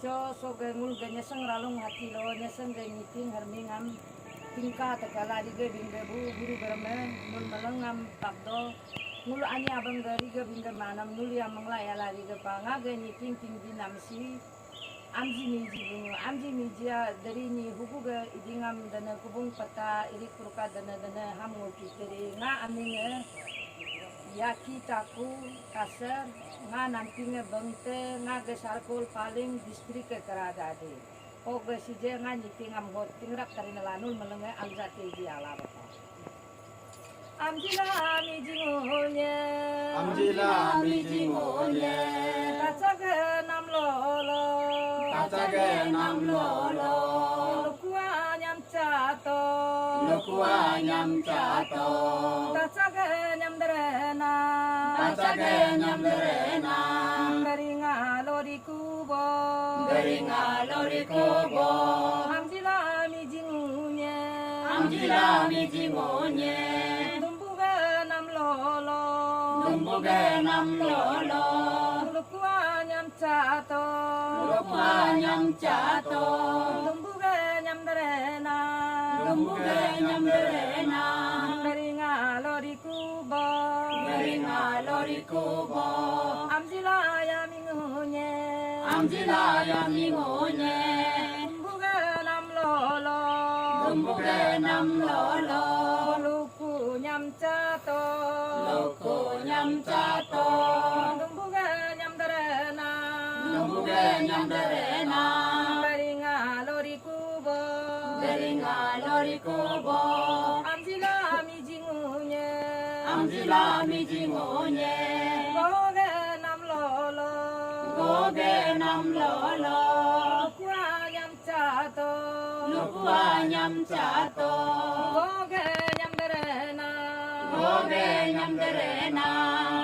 cho so ge ngul ge nyeseng ralung hati lo nyeseng ge ngiting hermingam tingka tekala di ge bing bebu guru bermen mul melengam pakdo ngul ani abang dari ge bing manam nul ya mangla ya lari ge panga ge ngiting tinggi namsi amji mijia dari ni hubu ge idingam dana kubung pata iri kurka dana ham ngul kiteri nga aminge yaki taku kasar nga nampinge bangte nga ge sarkol paling distrik ke keradade o ge sije nga nyitingam hot tingrak karina lanul melenge amjate di ala bapa amjila mi jingonye kacage nam lolo lukua nyam cato kacage nyam derena Beringa lori kubo amjila mi jingunye dumbuge nam lolo lukua nyam cato dumbuge nyam derena Beringa lori kubo amjila ya mingunye dumbuge nam lolo luku nyam cato dumbuge nyam derena Beringa lori kubo amjila mi jingunye goge nam lolo lukua nyam cato goge nyam derena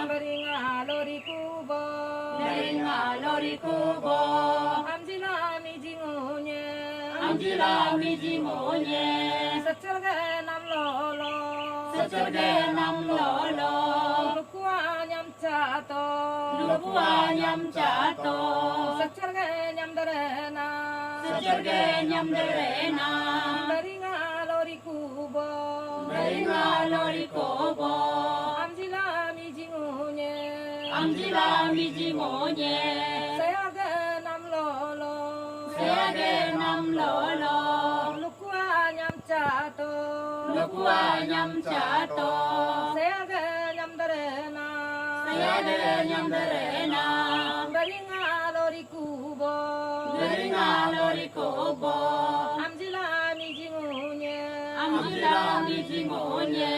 Beringa lori kubo amjila mi jingunye secerge nam lolo lukua nyam cato secerge nyam derena Beringa lori kubo amjila mi jingunye sayage nam lolo lukua nyam cato sayage nyam derena Beringa lori kubo amjila mi jingunye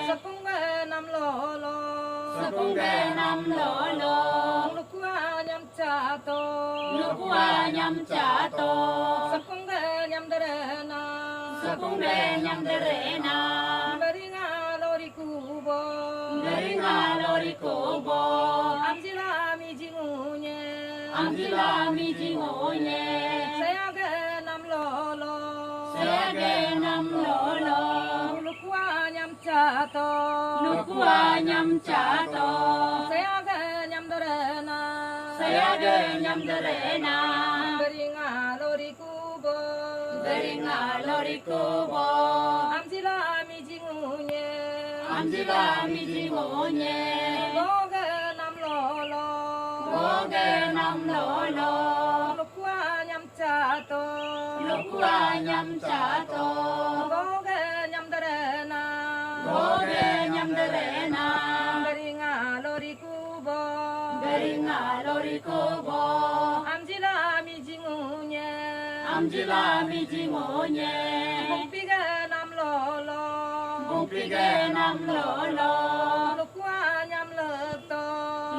sepungge nam lolo lukua nyam cato sepungge nyam derena Beringa lori kubo amjila mi jingunye sayage nam lolo lukua nyam cato sayage nyam derena Beringa lori kubo amjila mi jingunye goge nam lolo lukua nyam cato goge nyam derena Beringa lori kubo amjila mi jingunye bukpige nam lolo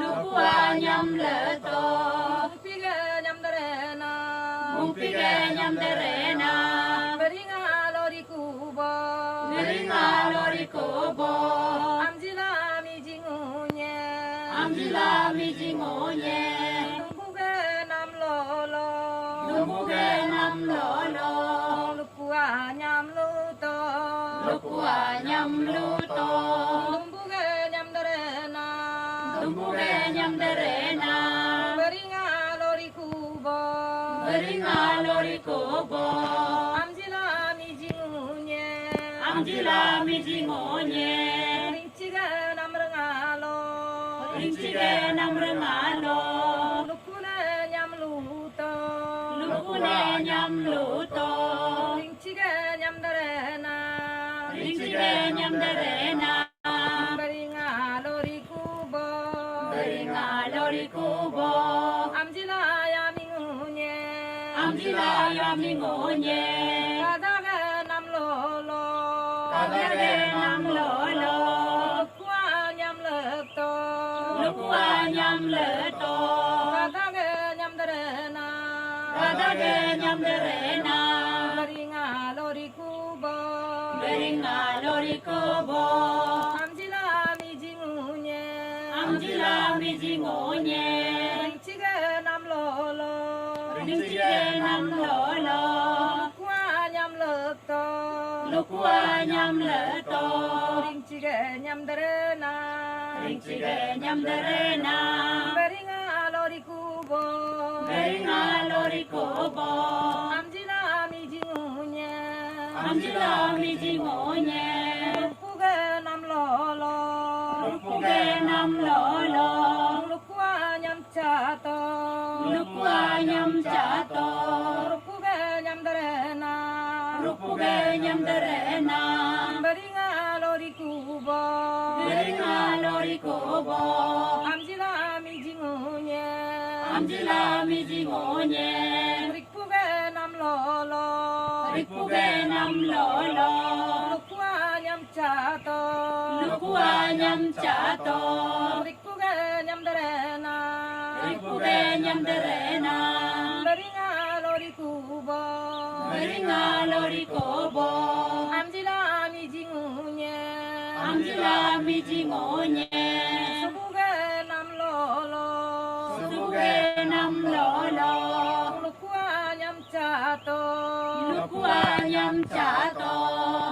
lukua nyam leto bukpige nyam derena Beringa lori kubo amjila mi jingunye dumbuge nam lolo lukua nyam luto dumbuge nyam derena Beringa lori kubo loriku bo amjila mi jingunye amjila mi jingonye ringciga namrengalo rincige namrengalo lukune nyamluto lukune nyamluto ringciga nyamdarena rincige nyamdarena beringalo rikubo loriku bo amjila ya mingunye amjila ya mingonye kadaga namlolo kadage namlolo lukwa nyamlekto lukwa nyamleto kadaga nyamdarena kadage nyamdarena beringalo rikubo beringa loriku bo amjila mi jingunye amjila mi jingonye ringciga namlolo rincige namlolo lukwa nyamlekto lukwa nyamleto ringciga nyamdarena rincige nyamdarena beringalo rikubo beringa loriku bo amjila mi jingunye amjila mi jingonye lukuga namlolo lukuge namlolo lukwa nyamchato lukwa nyamchato lukuga nyamdarena lukuge nyamdarena beringalo rikubo beringa loriku bo amjila mi jingunye amjila mi jingonye rikuga namlolo rikuge namlolo lukwa nyamchato lukwa nyamchato rikuga nyamdarena rikuge nyamdarena beringalo rikubo beringa loriku bo amjila mi jingunye amjila mi jingonye subuga namlolo subuge namlolo lukwa nyamchato lukwa nyamchato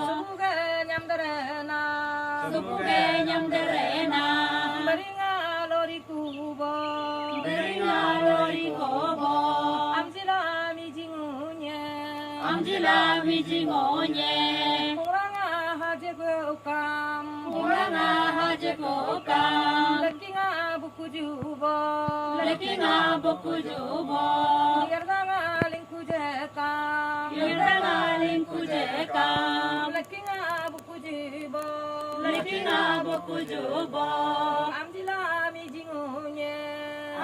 subuga nyamdarena subuge nyamdarena beringalo rikubo beringa loriku bo amjila mi jingunye amjila mi jingonye kuranga hajegokam kuranga hajekokam lekinga buku jubo lekinga boku jubo yardanga linku jekam yurdanga linku jekam lekinga buku jubo lekinga boku jubo amjila mi jingunye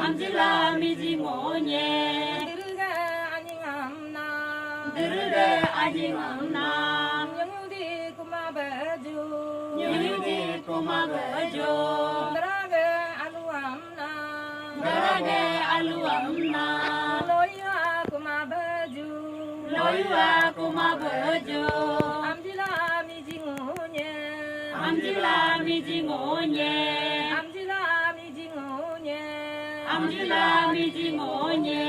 amjila mi jingonye dirga anyingamna dirge ajingamna nyangudi kumabaju nyudi kumagajo draga aluamna darage aluamna loya kumabaju loywa kumagajo amjila mi jingunye amjila mi jingonye amjila mi jingunye amjila mi jingonye